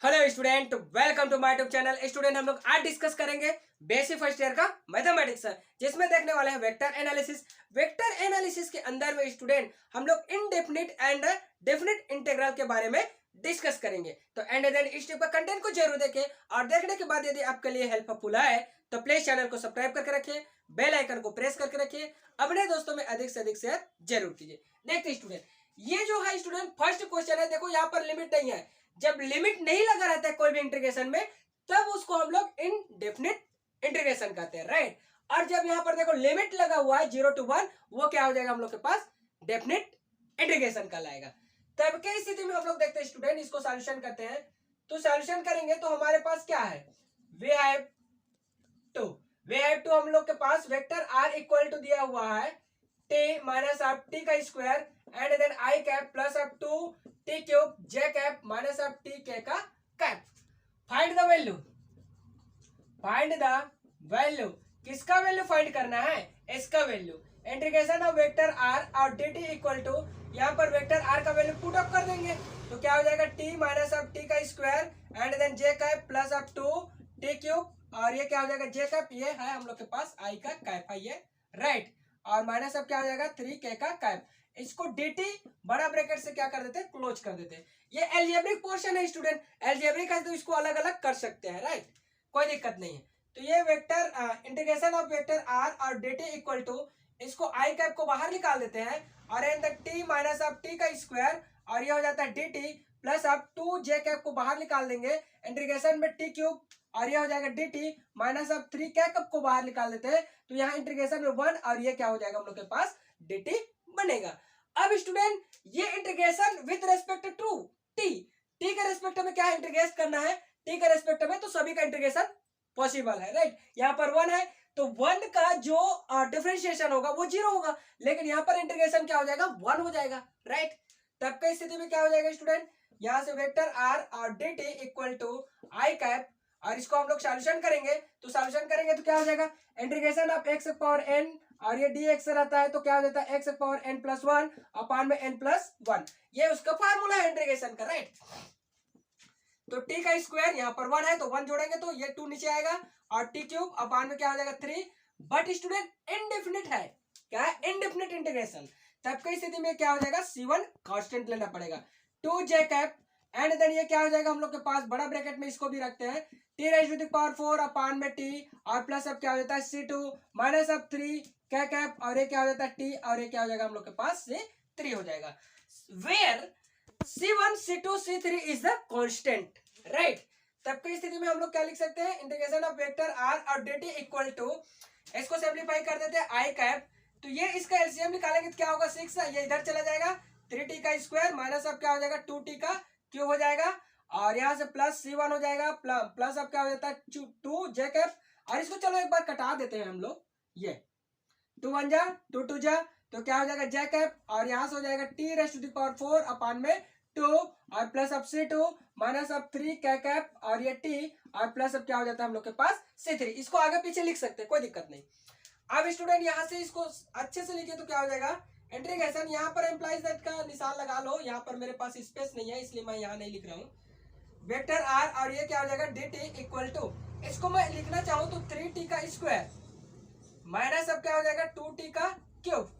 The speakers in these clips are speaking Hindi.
Hello student, welcome to my YouTube channel. Student, हम लोग आज डिस्कस करेंगे बेसिक फर्स्ट ईयर का मैथमेटिक्स, जिसमें देखने वाले हैं वेक्टर एनालिसिस। वेक्टर एनालिसिस के अंदर में स्टूडेंट हम लोग इनडेफिनिट एंड डेफिनिट इंटीग्रल के बारे में डिस्कस करेंगे। तो एंड देन इस टाइप का कंटेंट को जरूर देखें और देखने के बाद यदि आपके लिए हेल्पफुल है तो प्लीज चैनल को सब्सक्राइब करके रखिए, बेल आइकन को प्रेस करके रखिए, अपने दोस्तों में अधिक से अधिक शेयर जरूर कीजिए। देखते स्टूडेंट, ये जो है स्टूडेंट फर्स्ट क्वेश्चन है। देखो यहाँ पर लिमिट नहीं है। जब लिमिट नहीं लगा रहता है कोई भी इंटीग्रेशन में, तब उसको हम लोग इनडेफिनिट इंटीग्रेशन कहते हैं, राइट। और जब यहाँ पर देखो लिमिट लगा हुआ है 0 to 1, वो क्या हो जाएगा हम लोग के पास डेफिनिट इंटीग्रेशन कहलाएगा। तब के स्थिति में हम लोग देखते हैं स्टूडेंट, इसको सॉल्यूशन करते हैं। तो सॉल्यूशन करेंगे तो हमारे पास क्या है, वी हैव टू हम लोग के पास वेक्टर आर इक्वल टू दिया हुआ है टी माइनस ऑफ टी का square and then i cap plus of 2 t cube j cap minus of t के का कैप। फाइंड द वैल्यू किसका वैल्यू फाइंड करना है, इसका value. Integration of vector r और डी टी इक्वल टू, यहाँ पर वेक्टर आर का वैल्यू पुट अप कर देंगे तो क्या हो जाएगा टी माइनस ऑफ टी का square and then j cap plus of 2 t cube, और ये क्या हो जाएगा जे कैप, ये है हम लोग के पास आई का कैप है ये, राइट। और माइनस अब क्या हो जाएगा 3 के का कैप। इसको dt बड़ा ब्रैकेट से क्या कर देते हैं, क्लोज कर देते हैं। ये एल्जेब्रिक पोर्शन है स्टूडेंट, एल्जेब्रिक है तो इसको अलग अलग कर सकते हैं, राइट, कोई दिक्कत नहीं है। तो ये vector integration of vector r और dt इक्वल टू, इसको आई कैप को बाहर निकाल देते हैं और in the t minus of t का स्क्वायर, और ये हो जाता है dt प्लस आप 2 जे कैप को बाहर निकाल देंगे इंटीग्रेशन में टी क्यूब, और ये हो जाएगा dt माइनस ऑफ 3 कैप को बाहर निकाल देते हैं तो यहाँ इंटीग्रेशन में 1, और ये क्या हो जाएगा हम लोग के पास dt बनेगा। अब स्टूडेंट ये integration with respect to t के रेस्पेक्ट में क्या इंटीग्रेट करना है, टी के रेस्पेक्ट में, तो सभी का इंटीग्रेशन पॉसिबल है, राइट। यहाँ पर 1 है तो 1 का जो डिफरेंशिएशन होगा वो 0 होगा, लेकिन यहाँ पर इंटीग्रेशन क्या हो जाएगा 1 हो जाएगा, राइट। तब की स्थिति में क्या हो जाएगा स्टूडेंट, यहाँ से वेक्टर आर और d t equal to i cap, और इसको हम लोग सॉल्यूशन करेंगे तो क्या हो जाएगा integration of x power n, और ये डी एक्स रहता है तो क्या हो जाता है एक्स पावर एन प्लस 1 अपान में एन प्लस 1, ये उसका फार्मूला है इंटीग्रेशन का, राइट। तो टी का स्क्वायर यहाँ पर 1 है तो 1 जोड़ेंगे तो ये 2 नीचे आएगा, और टी क्यूब अपान में क्या हो जाएगा 3। बट स्टूडेंट इनडेफिनिट है, क्या है इनडेफिनिट इंटीग्रेशन। तब की स्थिति में क्या हो जाएगा C1 कांस्टेंट लेना पड़ेगा, 2 जे कैप एंड देन ये क्या हो जाएगा हम लोग के पास बड़ा ब्रैकेट में इसको भी रखते हैं t raise to the power 4 upon में टी, और प्लस अब क्या हो जाता है C2 माइनस अब 3 क्या कैप, और ये क्या हो जाता है टी, और ये क्या हो जाएगा हम लोग के पास C3 हो जाएगा, where C1 C2 C3 is the constant, right. तब की स्थिति में हम लोग क्या लिख सकते हैं, इंटीग्रेशन ऑफ वेक्टर आर और dt इक्वल टू, इसको सिंपलीफाई कर देते हैं आई कैप, तो ये इसका एलसीएम निकालेंगे तो क्या होगा 6, ये इधर चला जाएगा 3t का स्क्वायर माइनस अब क्या हो जाएगा 2t का क्यूब हो जाएगा, और यहाँ से प्लस C1 हो जाएगा प्लस अब क्या हो जाता है 2 जे कैप, और इसको चलो एक बार कटा देते हैं हम लोग, ये 2 1 जा 2 2 जा तो क्या हो जाएगा जे कैप, और यहाँ से हो जाएगा t raise to the power 4 upon में 2 और प्लस अब C2 माइनस अब 3 क्या कैप, और ये टी, और प्लस अब क्या हो जाता है हम लोग के पास C3। इसको आगे पीछे लिख सकते हैं, कोई दिक्कत नहीं। अब स्टूडेंट यहाँ से इसको अच्छे से लिखे तो क्या हो जाएगा इंटीग्रेशन, यहाँ पर एम्प्लाइज दैट का निशान लगा लो, यहाँ पर मेरे पास स्पेस नहीं है इसलिए मैं यहाँ नहीं लिख रहा हूँ, वेक्टर आर और ये क्या हो जाएगा डी टी इक्वल टू, इसको मैं लिखना चाहूँ तो 3t का स्क्वायर माइनस अब क्या हो जाएगा 2t का क्यूब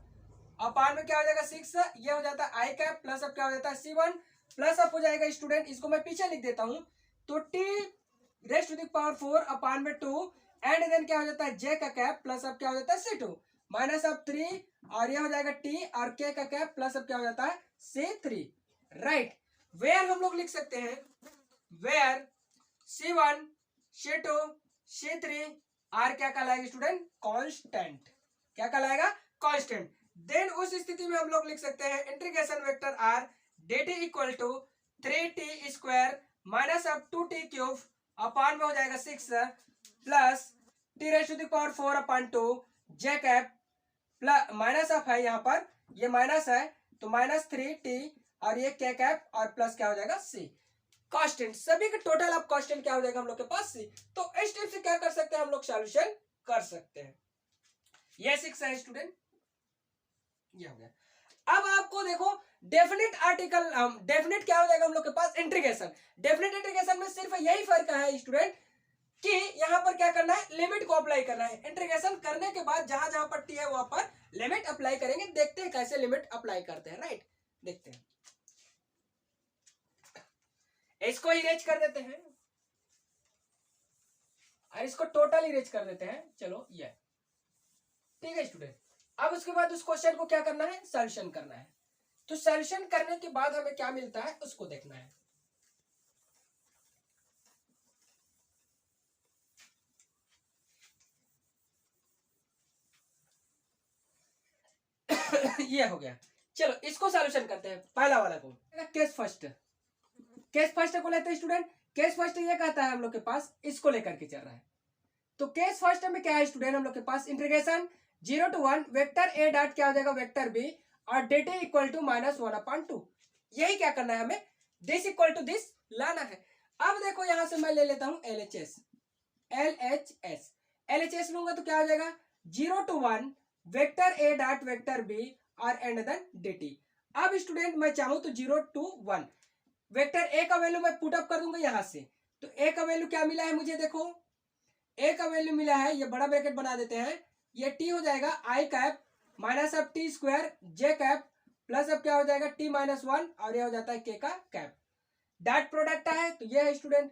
अपान में क्या हो जाएगा 6, ये हो जाता है आई कैप प्लस अब क्या हो जाता है C1 प्लस अब हो जाएगा स्टूडेंट, इसको मैं पीछे लिख देता हूं तो t raise to the power 4 upon में 2 एंड देन क्या हो जाता है j का कैप प्लस अब क्या हो जाता है C2 माइनस अब 3, और ये हो जाएगा t और k का कैप प्लस अब क्या हो जाता है C3, राइट। वेयर हम लोग लिख सकते हैं where C1 C2 C3 are क्या कहलाएगा स्टूडेंट, कांस्टेंट, क्या कहलाएगा कांस्टेंट। देन उस स्थिति में हम लोग लिख सकते हैं integration vector r dt equal to 3t square minus अब 2t क्यूब अपान में हो जाएगा 6 plus t raise to the power 4 upon 2 j cap plus minus of है, यहाँ पर ये माइनस है तो माइनस 3t, और ये क्या कैप और प्लस क्या हो जाएगा c, कांस्टेंट, सभी का टोटल ऑफ कांस्टेंट क्या हो जाएगा हम लोग के पास c। तो इस टाइप से क्या कर सकते हैं हम लोग सॉल्यूशन कर सकते हैं। ये 6 है स्टूडेंट, ये हो गया। अब आपको देखो डेफिनेट आर्टिकल, डेफिनेट क्या हो जाएगा हम लोग के पास, इंटीग्रेशन। डेफिनेट इंटीग्रेशन में सिर्फ यही फर्क है स्टूडेंट कि यहाँ पर क्या करना है, लिमिट को अप्लाई करना है। इंटीग्रेशन करने के बाद जहां जहां पट्टी है वहां पर लिमिट अप्लाई करेंगे। देखते हैं कैसे लिमिट अप्लाई करते हैं, राइट, देखते हैं। इसको इरेज कर देते हैं और इसको टोटल इरेज कर देते हैं। चलो ये ठीक है स्टूडेंट। अब उसके बाद उस क्वेश्चन को क्या करना है, सॉल्यूशन करना है। तो सॉल्यूशन करने के बाद हमें क्या मिलता है उसको देखना है। ये हो गया। चलो इसको सॉल्यूशन करते हैं। पहला वाला को केस फर्स्ट, केस फर्स्ट को लेते हैं स्टूडेंट। केस फर्स्ट ये कहता है हम लोग के पास इसको लेकर के चल रहा है। तो केस फर्स्ट में क्या है स्टूडेंट, हम लोग के पास integration 0 to 1 vector A dot क्या हो जाएगा, वेक्टर बी, और dt इक्वल टू -1/2। यही क्या करना है हमें, दिस इक्वल टू दिस लाना है। अब देखो यहां से मैं ले लेता हूं LHS, LHS लूंगा तो क्या हो जाएगा 0 to 1 vector A dot vector B और एंड देन dt। अब स्टूडेंट मैं चाहूं तो 0 to 1 वेक्टर ए का वैल्यू मैं पुट अप कर दूंगा यहां से। तो ए का वैल्यू क्या मिला है मुझे, देखो ए का वैल्यू मिला है, ये बड़ा ब्रैकेट बना देते हैं, ये टी हो जाएगा आई कैप माइनस अब टी स्क्वायर जे कैप प्लस अब क्या हो जाएगा टी -1 और ये हो जाता है के का कैप। डॉट प्रोडक्ट है तो ये है स्टूडेंट।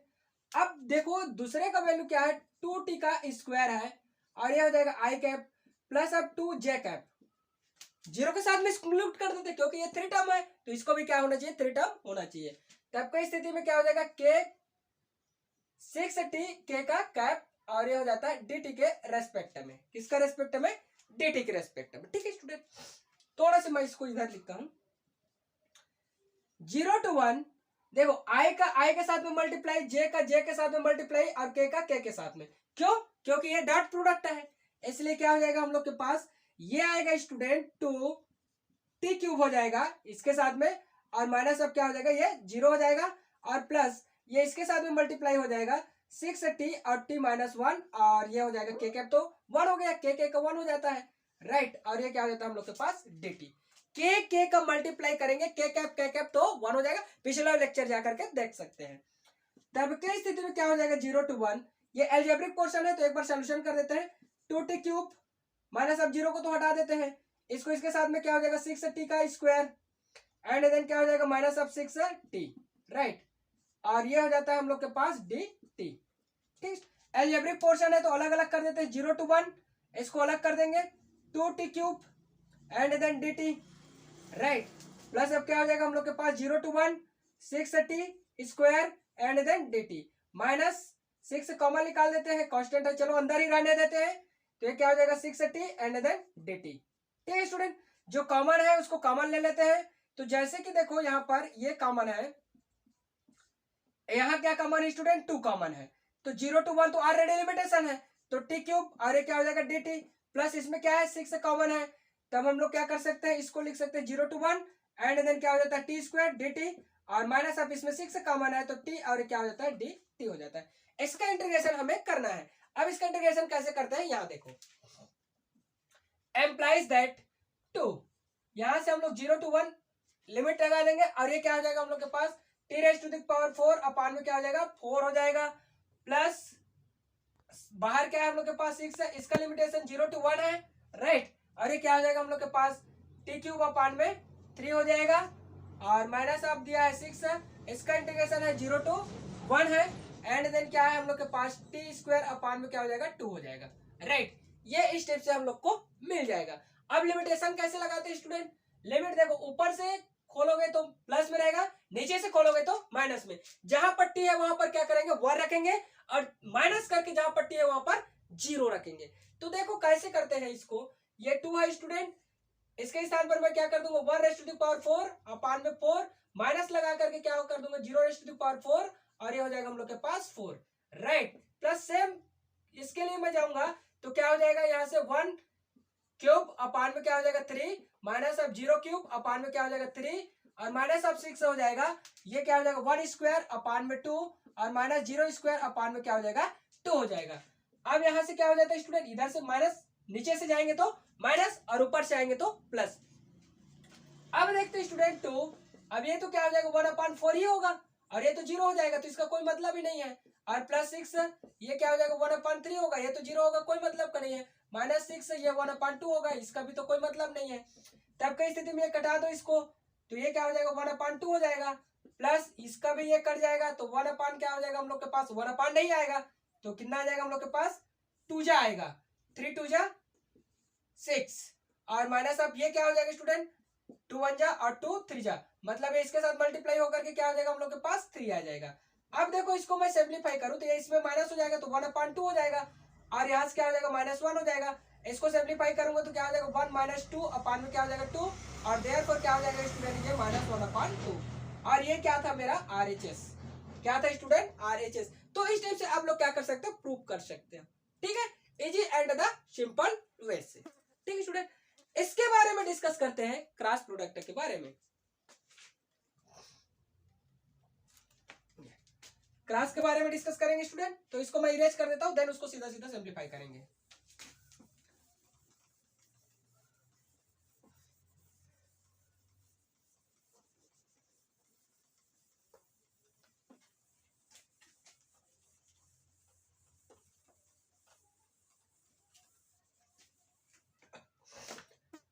अब देखो दूसरे का वैल्यू क्या है, 2t का स्क्वायर है और ये हो जाएगा आई कैप प्लस अब 2 जे कैप। जीरो के साथ में इंक्लूड कर देते क्योंकि ये 3 टर्म है तो इसको भी क्या होना चाहिए, 3 टर्म होना चाहिए। तब की स्थिति में क्या हो जाएगा के 6t के का कैप और ये हो जाता है dt के रेस्पेक्ट में। किसका रेस्पेक्ट में, dt के रेस्पेक्ट में। ठीक है स्टूडेंट, थोड़ा सा मैं इसको इधर लिखता हूं। 0 to 1 देखो i का i के साथ में मल्टीप्लाई, j का j के साथ में मल्टीप्लाई और k का k के साथ में। क्यों, क्योंकि ये डॉट प्रोडक्ट है, इसलिए क्या हो जाएगा हम लोग के पास, ये आएगा स्टूडेंट 2t क्यूब हो जाएगा इसके साथ में और माइनस अब क्या हो जाएगा ये 0 हो जाएगा और प्लस ये इसके साथ में मल्टीप्लाई हो जाएगा 6t और t -1 और ये हो जाएगा k कैप तो 1 हो गया, k का 1 हो जाता है, राइट। और ये क्या हो जाता है हम लोग के पास dt। k का मल्टीप्लाई करेंगे k कैप तो 1 हो जाएगा। पिछला लेक्चर जाकर के देख सकते हैं। तब की स्थिति में क्या हो जाएगा 0 to 1, ये एल्जेब्रिक पोर्शन है तो एक बार सॉल्यूशन कर देते हैं। 2t क्यूब माइनस अब 0 को तो हटा देते हैं, इसको इसके साथ में क्या हो जाएगा 6t का स्क्वायर एंड देन क्या हो जाएगा माइनस अब 6t, राइट। और ये हो जाता है हम लोग के पास dt। ठीक, एल्जेब्रिक पोर्शन है तो अलग अलग कर देते हैं। 0 to 1 इसको अलग कर देंगे, 2t cube and then dt, right. Plus अब क्या हो जाएगा हम लोग के पास 0 to 1 6t square and then dt minus 6 common निकाल देते हैं, कांस्टेंट है चलो अंदर ही रहने देते हैं। तो ये क्या हो जाएगा 6t एंड देन dt। ठीक है स्टूडेंट, जो कॉमन है उसको कॉमन ले लेते हैं। तो जैसे कि देखो यहाँ पर ये कॉमन है, यहाँ क्या कॉमन है स्टूडेंट, 2 कॉमन है। तो 0 to 1 तो ऑलरेडी लिमिटेशन है तो t क्यूब और ये क्या हो जाएगा dt प्लस इसमें क्या है 6 कॉमन है, तब हम लोग क्या कर सकते हैं, इसको लिख सकते हैं 0 to 1 एंड देन क्या हो जाता है टी स्क्वायर dt और माइनस अब इसमें 6 कॉमन है तो t और क्या हो जाता है dt हो जाता है। इसका इंटीग्रेशन हमें करना है। अब इसका इंटीग्रेशन कैसे करते हैं, यहाँ देखो एम्प्लाइज दैट 2, यहां से हम लोग 0 to 1 लिमिट लगा देंगे और ये क्या हो जाएगा हम लोग के पास t⁻⁴ अपान में क्या हो जाएगा 4 हो जाएगा प्लस बाहर क्या है हम लोग के पास 6 है, इसका लिमिटेशन 0 to 1 है, राइट। और ये क्या हो जाएगा हम लोग के पास t क्यूब अपान में 3 हो जाएगा और माइनस आप दिया है 6 है, इसका इंटीग्रेशन है 0 to 1 है एंड देन क्या है हम लोग के पास t स्क्वायर अपान में क्या हो जाएगा 2 हो जाएगा, राइट। ये स्टेप से हम लोग को मिल जाएगा। अब लिमिटेशन कैसे लगाते हैं स्टूडेंट, लिमिट देखो ऊपर से खोलोगे तो प्लस में रहेगा, नीचे से खोलोगे तो माइनस में। जहां पट्टी है वहां पर क्या करेंगे 1 रखेंगे और माइनस करके जहां पट्टी है वहां पर 0 रखेंगे। तो देखो कैसे करते हैं इसको, ये 2 है स्टूडेंट, इसके स्थान पर मैं क्या कर दूंगा 1⁴ अपान में 4 माइनस लगा करके क्या कर दूंगा 0⁴ और ये हो जाएगा हम लोग के पास 4, राइट। प्लस सेम इसके लिए मैं जाऊंगा तो क्या हो जाएगा यहाँ से 1 क्यूब अपान में क्या हो जाएगा 3 माइनस अब 0 क्यूब अपान में क्या हो जाएगा 3 और माइनस अब 6 हो जाएगा, ये क्या हो जाएगा 1 स्क्वायर अपान में 2 और माइनस 0 स्क्वायर अपान में क्या हो जाएगा 2 हो जाएगा। अब यहाँ से क्या हो जाता है स्टूडेंट, इधर से माइनस नीचे से जाएंगे तो माइनस और ऊपर से आएंगे तो प्लस। अब देखते हैं स्टूडेंट 2, अब ये तो क्या हो जाएगा 1/4 ही होगा और ये तो 0 हो जाएगा, तो इसका कोई मतलब ही नहीं है। और +6 ये क्या हो जाएगा 1/3 होगा, ये तो 0 होगा, कोई मतलब का नहीं है। -6 ये 1/2 होगा, इसका भी तो कोई मतलब नहीं है। तब की स्थिति में ये कटा दो इसको, तो ये क्या हो जाएगा 1/2 हो जाएगा, प्लस इसका भी ये कट जाएगा, तो 1/, क्या हो जाएगा हम लोग के पास 1/, नहीं आएगा, तो कितना आ जाएगा हम लोग के पास 2 जा आएगा, 3 2 जा 6, और माइनस अब ये क्या हो जाएगा स्टूडेंट 2 1 जा और 2 3 जा, मतलब इसके साथ मल्टीप्लाई होकर के क्या हो जाएगा हम लोग के पास 3 आ जाएगा। अब देखो इसको मैं सिंपलीफाई करूं तो ये इसमें माइनस हो जाएगा तो 1/2 हो जाएगा, और यहाँ से क्या हो जाएगा -1 हो जाएगा। इसको सिंपलीफाई करूंगा तो क्या हो जाएगा 1 - 2 अपान में क्या हो जाएगा 2, और देयरफॉर क्या हो जाएगा स्टूडेंट ये -1/2, और ये क्या था मेरा RHS, क्या था स्टूडेंट RHS। तो इस टाइप से आप लोग क्या कर सकते हैं, प्रूव कर सकते हैं, ठीक है, easy and the simple way से। ठीक है स्टूडेंट, इसके बारे में डिस्कस करते हैं क्रॉस प्रोडक्ट के बारे में। क्रॉस के बारे में डिस्कस करेंगे स्टूडेंट, तो इसको मैं इरेज कर देता हूं, देन उसको सीधा सीधा सिंपलीफाई करेंगे।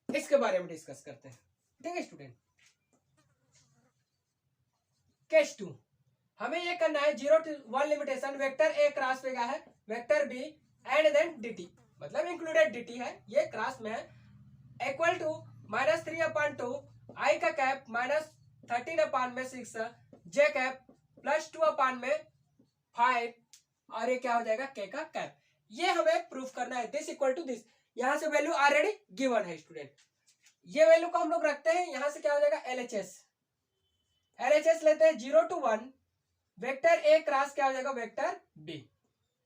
इसके बारे में डिस्कस करते हैं, ठीक है स्टूडेंट। केस 2, हमें ये करना है 0 to 1 limitation vector A cross पे क्या है vector B and then dt, मतलब इंक्लूडेड dt है, ये क्रॉस में है, इक्वल टू -3/2 i का कैप -13/6 j कैप +2/5, और ये क्या हो जाएगा k का कैप। ये हमें प्रूफ करना है, दिस इक्वल टू दिस, यहां से वैल्यू ऑलरेडी गिवन है स्टूडेंट, ये वैल्यू को हम लोग रखते हैं, यहां से क्या हो जाएगा LHS लेते हैं 0 to 1 वेक्टर ए क्रॉस क्या हो जाएगा वेक्टर बी,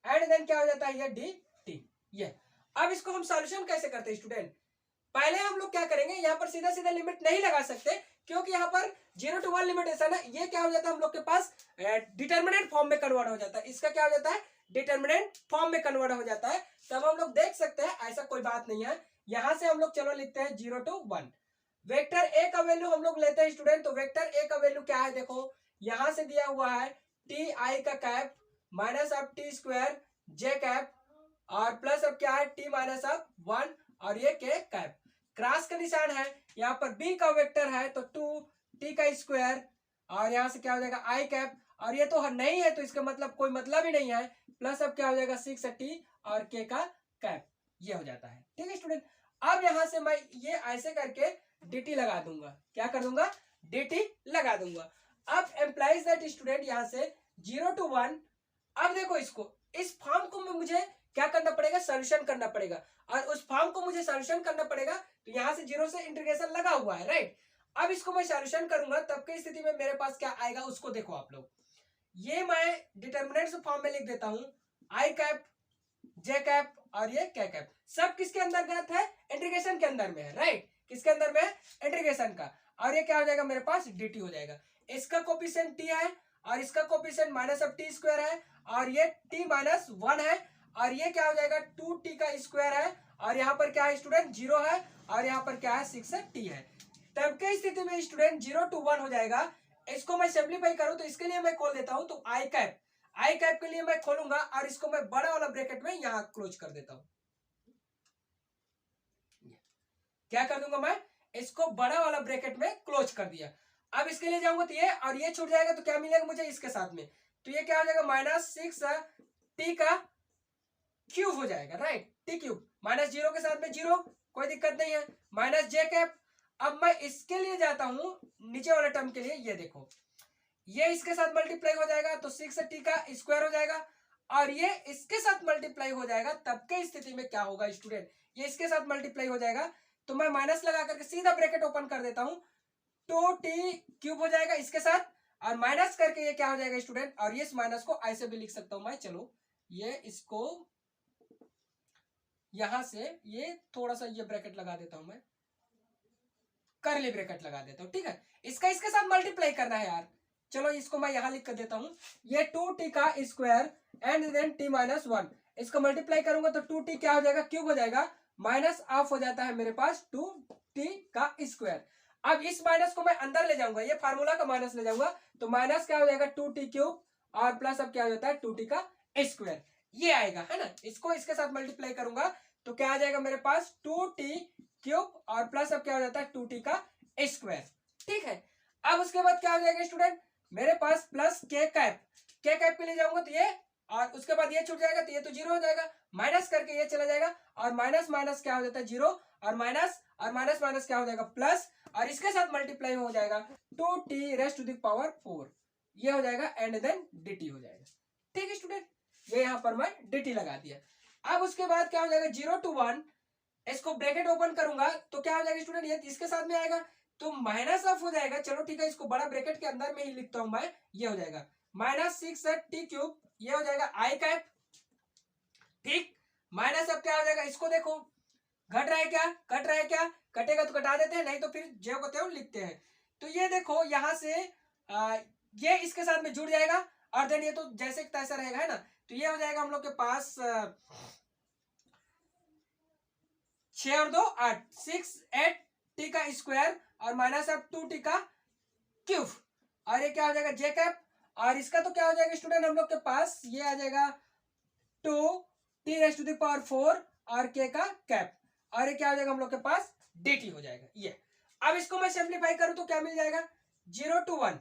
एंड देन क्या हो जाता है ये dt। ये अब इसको हम सॉल्यूशन कैसे करते हैं स्टूडेंट, पहले हम लोग क्या करेंगे, यहाँ पर सीधा सीधा लिमिट नहीं लगा सकते, क्योंकि यहाँ पर 0 to 1 लिमिटेशन है, ये क्या हो जाता है हम लोग के पास डिटर्मिनेंट फॉर्म में कन्वर्ट हो जाता है, इसका क्या हो जाता है डिटर्मिनेंट फॉर्म में कन्वर्ट हो जाता है, तब हम लोग देख सकते हैं ऐसा कोई बात नहीं है। यहां से हम लोग चलो लिखते हैं 0 to 1 वेक्टर ए का वैल्यू हम लोग लेते हैं स्टूडेंट, तो वेक्टर ए का वैल्यू क्या है देखो, यहां से दिया हुआ है टी आई का कैप -t² j कैप और प्लस अब क्या है t -1 और ये k कैप, क्रॉस का निशान है, यहाँ पर b का वेक्टर है तो 2t का स्क्वायर, और यहाँ से क्या हो जाएगा i कैप, और ये तो नहीं है तो इसका मतलब कोई मतलब ही नहीं है, प्लस अब क्या हो जाएगा 6t और k का कैप, ये हो जाता है। ठीक है स्टूडेंट, अब यहां से मैं ये ऐसे करके dt लगा दूंगा, क्या कर दूंगा dt लगा दूंगा। अब एम्प्लाइज दैट स्टूडेंट यहां से 0 to 1, अब देखो इसको इस फॉर्म को मुझे क्या करना पड़ेगा सॉल्यूशन करना पड़ेगा, और उस फॉर्म को मुझे सॉल्यूशन करना पड़ेगा, तो यहां से 0 से इंटीग्रेशन लगा हुआ है राइट। अब इसको मैं सॉल्यूशन करूंगा तब की स्थिति में मेरे पास क्या आएगा उसको देखो आप लोग, ये मैं डिटर्मिनेंट फॉर्म में लिख देता हूं i कैप j कैप और ये k कैप, सब किसके अंतर्गत है इंटीग्रेशन के अंदर में है राइट, किसके अंदर में है इंटीग्रेशन का, और ये क्या हो जाएगा मेरे पास dt हो जाएगा, इसका कोफिशिएंट t है और इसका कोफिशिएंट -t² है, और ये t -1 है, और ये क्या हो जाएगा 2t का स्क्वायर है, और यहाँ पर क्या है स्टूडेंट 0 है, और यहाँ पर क्या है 6t है। तब के स्थिति में स्टूडेंट 0 to 1 हो जाएगा। इसको मैं सिंपलीफाई करूं तो इसके लिए मैं खोल देता हूं, तो आई कैप के लिए मैं खोलूंगा और इसको मैं बड़ा वाला ब्रैकेट में यहां क्लोज कर देता हूं, क्या कर दूंगा मैं इसको बड़ा वाला ब्रैकेट में क्लोज कर दिया। अब इसके लिए जाऊंगा तो ये और ये छूट जाएगा, तो क्या मिलेगा मुझे इसके साथ में, तो ये क्या हो जाएगा -6t का क्यूब हो जाएगा राइट, t क्यूब -0 के साथ में 0 कोई दिक्कत नहीं है, -j कैप। अब मैं इसके लिए जाता हूं नीचे वाले टर्म के लिए, ये देखो ये इसके साथ मल्टीप्लाई हो जाएगा तो 6t का स्क्वायर हो जाएगा, और ये इसके साथ मल्टीप्लाई हो जाएगा, तब के स्थिति में क्या होगा स्टूडेंट ये इसके साथ मल्टीप्लाई हो जाएगा, तो मैं माइनस लगा करके सीधा ब्रैकेट ओपन कर देता हूं, 2t क्यूब हो जाएगा इसके साथ, और माइनस करके ये क्या हो जाएगा स्टूडेंट, और ये इस माइनस को ऐसे भी लिख सकता हूं मैं, चलो ये इसको यहां से ये थोड़ा सा ये ब्रैकेट लगा देता हूं मैं, करली ब्रैकेट लगा देता हूं, ठीक है, इसका इसके साथ मल्टीप्लाई करना है यार, चलो इसको मैं यहां लिख कर देता हूं, ये 2t का स्क्वायर एंड देन t -1, इसको मल्टीप्लाई करूंगा तो 2t क्या हो जाएगा क्यूब हो जाएगा, माइनस ऑफ हो जाता है मेरे पास 2t का स्क्वायर। अब इस माइनस को मैं अंदर ले जाऊंगा, ये फार्मूला का माइनस ले जाऊंगा, तो माइनस क्या हो जाएगा 2t क्यूब और प्लस अब क्या हो जाता है 2t का स्क्वायर, ये आएगा है ना। इसको इसके साथ मल्टीप्लाई करूंगा तो क्या आ जाएगा मेरे पास 2t क्यूब और प्लस अब क्या हो जाता है 2t का स्क्वायर। ठीक है, अब उसके बाद क्या हो जाएगा स्टूडेंट, मेरे पास प्लस के कैप के लिए जाऊंगा तो ये, और उसके बाद ये छूट जाएगा तो ये तो जीरो हो जाएगा, माइनस करके ये चला जाएगा और माइनस माइनस क्या हो जाता है जीरो, और माइनस माइनस क्या हो जाएगा प्लस, और इसके साथ मल्टीप्लाई हो जाएगा 2t rest to the power 4, ये हो जाएगा एंड देन dt हो जाएगा। ठीक है स्टूडेंट, ये यहाँ पर मैं dt लगा दिया। अब उसके बाद क्या हो जाएगा 0 to 1, इसको ब्रैकेट ओपन करूंगा तो क्या हो जाएगा स्टूडेंट, ये इसके साथ में आएगा तो माइनस ऑफ हो जाएगा। चलो ठीक है, इसको बड़ा ब्रैकेट के अंदर में ही लिखता हूं मैं, ये हो जाएगा -6t क्यूब, ये हो जाएगा आई कैप। ठीक, माइनस अब क्या हो जाएगा, इसको देखो घट रहा है क्या, कट रहा है क्या, कटेगा तो कटा देते हैं, नहीं तो फिर जो को त्यों लिखते हैं। तो ये देखो यहाँ से ये इसके साथ में जुड़ जाएगा और देन ये तो जैसे तैसा रहेगा है ना। तो ये हो जाएगा हम लोग के पास 6 और 2 8, 6 8 टी का स्क्वायर और माइनस अब 2t का क्यूब, और ये क्या हो जाएगा जे कैप, और इसका तो क्या हो जाएगा स्टूडेंट हम लोग के पास ये आ जाएगा 2t rest to the power 4 और k का कैप, और ये क्या हो जाएगा हम लोग के पास dt हो जाएगा ये। अब इसको मैं सिंप्लीफाई करूं तो क्या मिल जाएगा 0 to 1,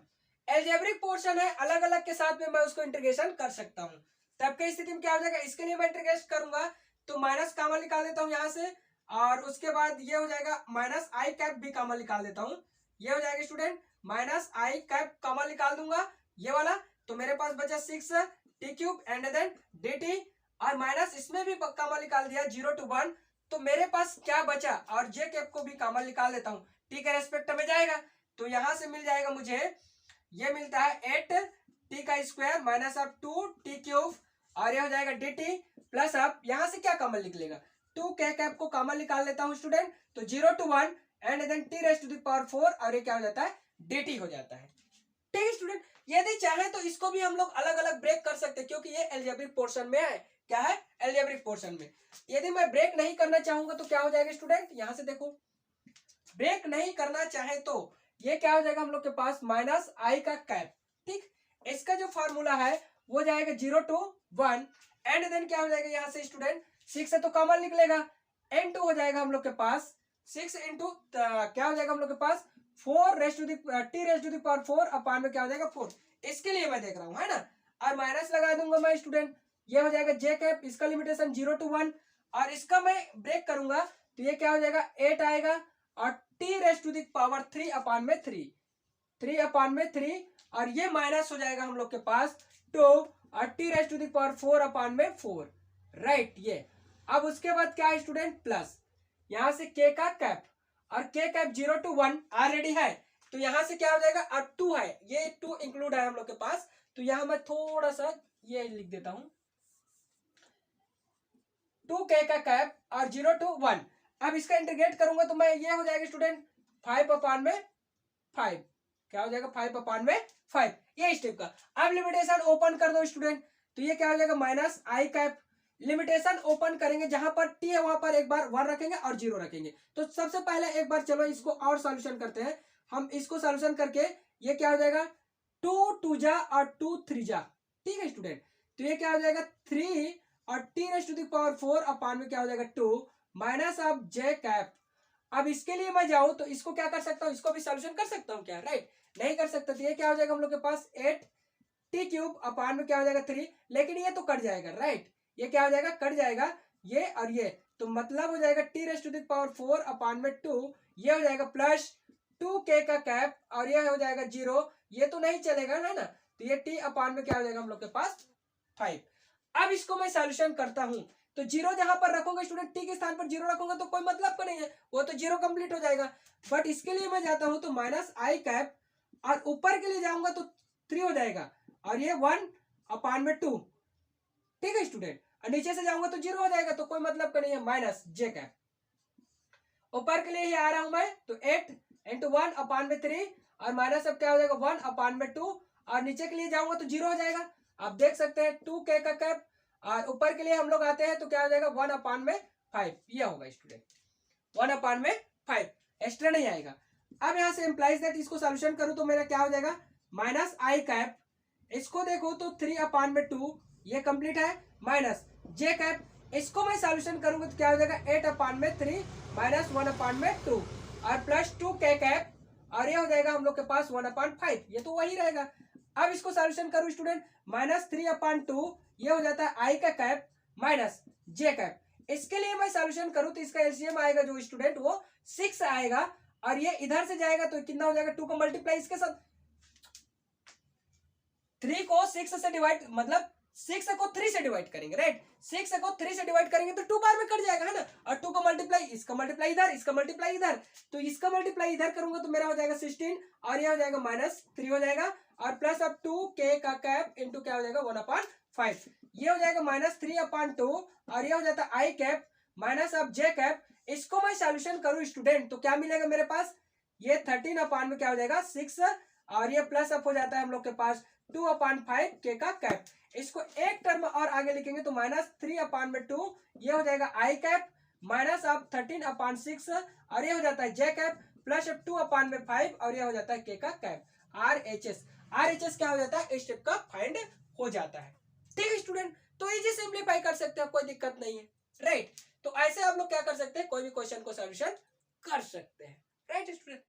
एल्जेब्रिक पोर्शन है, अलग अलग के साथ में मैं उसको इंटीग्रेशन कर सकता हूं। तब की स्थिति में क्या हो जाएगा, इसके लिए मैं इंटीग्रेट करूंगा तो माइनस कॉमन निकाल देता हूं यहां से, और उसके बाद ये हो जाएगा माइनस आई कैप भी कॉमन निकाल देता हूं, ये हो जाएगा student minus I cap common निकाल दूंगा ये वाला, तो मेरे पास बचा 6t cube and then dt, और माइनस इसमें भी कॉमन निकाल दिया 0 to 1, तो मेरे पास क्या बचा, और जे कैप को भी कॉमन निकाल देता हूँ, टी के रेस्पेक्ट में जाएगा तो यहां से मिल जाएगा मुझे, ये मिलता है 8t का स्क्वायर माइनस अब 2t क्यूब, और ये हो जाएगा dt प्लस अब यहां से क्या कॉमन निकलेगा 2k कैप को कॉमन निकाल लेता हूं स्टूडेंट, तो 0 to 1 and then t raised to the power 4, और ये क्या हो जाता है dt हो जाता है। ठीक है स्टूडेंट, यदि चाहे तो इसको भी हम लोग अलग अलग ब्रेक कर सकते हैं क्योंकि ये एल्जेब्रिक पोर्शन में है, क्या है एल्जेब्रिक पोर्शन में। यदि मैं ब्रेक नहीं करना चाहूंगा तो क्या हो जाएगा स्टूडेंट, यहां से देखो ब्रेक नहीं करना चाहे तो ये क्या हो जाएगा हम लोग के पास माइनस आई का कैप। ठीक, इसका जो फॉर्मूला है वो जाएगा 0 to 1 एंड देन क्या हो जाएगा यहाँ से स्टूडेंट 6 से तो कॉमन निकलेगा, n2 हो जाएगा हम लोग के पास 6 इंटू क्या हो जाएगा हम लोग के पास 4 raised to the T raised to the power 4 upon में क्या हो जाएगा 4, इसके लिए मैं देख रहा हूं है ना, और माइनस लगा दूंगा मैं स्टूडेंट, ये हो जाएगा जे कैप, इसका लिमिटेशन 0 to 1, और इसका मैं ब्रेक करूंगा तो ये क्या हो जाएगा 8 आएगा, और T raised to the power 3 upon में 3 अपान में 3, और ये माइनस हो जाएगा हम लोग के पास 2 और T raised to the power 4 upon में 4, राइट ये। अब उसके बाद क्या है स्टूडेंट प्लस यहां से k का कैप, और k कैप 0 to 1 ऑलरेडी है तो यहां से क्या हो जाएगा अब 2 है, ये 2 इंक्लूड है हम लोग के पास, तो यहां मैं थोड़ा सा ये लिख देता हूं 2k का कैप और 0 to 1। अब इसका इंटीग्रेट करूंगा तो मैं ये हो जाएगा स्टूडेंट 5 अपान में 5, क्या हो जाएगा 5 अपान में 5, ये स्टेप का। अब लिमिटेशन ओपन कर दो स्टूडेंट तो ये क्या हो जाएगा minus I cap, limitation open करेंगे जहां पर t है वहां पर एक बार 1 रखेंगे और 0 रखेंगे। तो सबसे पहले एक बार चलो इसको और सॉल्यूशन करते हैं, हम इसको सॉल्यूशन करके ये क्या हो जाएगा 2 2 जा और 2 3 जा, ठीक है स्टूडेंट, तो ये क्या हो जाएगा 3 और t raise to the power 4 upon में क्या हो जाएगा 2 माइनस ऑफ j कैप। अब इसके लिए मैं जाऊं तो इसको क्या कर सकता हूं, इसको भी सॉल्यूशन कर सकता हूं क्या, राइट नहीं कर सकता, तो ये क्या हो जाएगा हम लोग के पास 8t क्यूब अपान में क्या हो जाएगा 3, लेकिन ये तो कट जाएगा राइट, ये क्या हो जाएगा कट जाएगा ये और ये, तो मतलब हो जाएगा t raise to the power 4 upon में 2, ये हो जाएगा प्लस 2k का कैप और ये हो जाएगा 0, ये तो नहीं चलेगा है ना, तो ये t अपान में क्या हो जाएगा हम लोग के पास 5। अब इसको मैं सॉल्यूशन करता हूं तो 0 जहां पर रखूंगा स्टूडेंट t के स्थान पर 0 रखूंगा तो कोई मतलब का नहीं है, वो तो 0 कंप्लीट हो जाएगा, बट इसके लिए मैं जाता हूं तो माइनस आई कैप और ऊपर के लिए जाऊंगा तो 3 हो जाएगा और ये 1 अपान में 2, ठीक है स्टूडेंट, और नीचे से जाऊंगा तो 0 हो जाएगा तो कोई मतलब का नहीं है, माइनस जे कैप। ऊपर के लिए ही आ रहा हूं मैं तो 8 इंटू 1 अपान में 3 और माइनस अब क्या हो जाएगा 1 अपान में 2, और नीचे के लिए जाऊंगा तो 0 हो जाएगा। आप देख सकते हैं 2k का कैप और ऊपर के लिए हम लोग आते हैं तो क्या हो जाएगा 1 अपान में 5, यह होगा स्टूडेंट 1 अपान में 5, एक्स्ट्रा नहीं आएगा। अब यहाँ से इम्प्लाइज दैट इसको सोल्यूशन करूं तो मेरा क्या हो जाएगा माइनस आई कैप, इसको देखो तो 3/2 ये कंप्लीट है, माइनस जे कैप, इसको मैं सॉल्यूशन करूंगा तो क्या हो जाएगा 8/3 माइनस 1/2 और प्लस 2 के कैप, और ये हो जाएगा हम लोग के पास 1/5, ये तो वही रहेगा। अब इसको सॉल्यूशन करूं स्टूडेंट, माइनस 3/2 ये हो जाता है आई का कैप माइनस जे कैप, इसके लिए मैं सॉल्यूशन करूं तो इसका एलसीएम आएगा जो स्टूडेंट वो 6 आएगा, और ये इधर से जाएगा तो कितना हो जाएगा 2 का मल्टीप्लाई इसके साथ, 3 को 6 से डिवाइड, मतलब 6 को 3 से डिवाइड करेंगे, राइट, 6 को 3 से डिवाइड करेंगे तो 2 बार में कट जाएगा, है ना, और 2 का मल्टीप्लाई इसका मल्टीप्लाई इधर, इसका मल्टीप्लाई इधर, तो इसका मल्टीप्लाई इधर करूंगा तो मेरा हो जाएगा 16 और ये हो जाएगा -3 हो जाएगा, और प्लस अब 2 के का कैप इंटू क्या हो जाएगा 1/5, ये हो जाएगा -3/2 और ये हो जाता है आई कैप माइनस अब जे कैप, इसको मैं सॉल्यूशन करूं स्टूडेंट तो क्या मिलेगा मेरे पास, ये 13 में क्या हो जाएगा 6, और ये प्लस अप हो जाता है हम लोग के पास 2/5 के का कैप, इसको एक टर्म और आगे लिखेंगे तो -3/2 ये हो जाएगा आई कैप माइनस अब 13/6 और ये हो जाता है जे कैप प्लस 2/5 और ये हो जाता है के का कैप, आरएचएस क्या हो जाता है इस स्टेप का फाइंड हो जाता है। ठीक है स्टूडेंट, तो इजी सिंप्लीफाई कर सकते हैं, कोई दिक्कत नहीं है, राइट। तो ऐसे आप लोग क्या कर सकते हैं, कोई भी क्वेश्चन को सॉल्यूशन कर सकते हैं, राइट स्टूडेंट।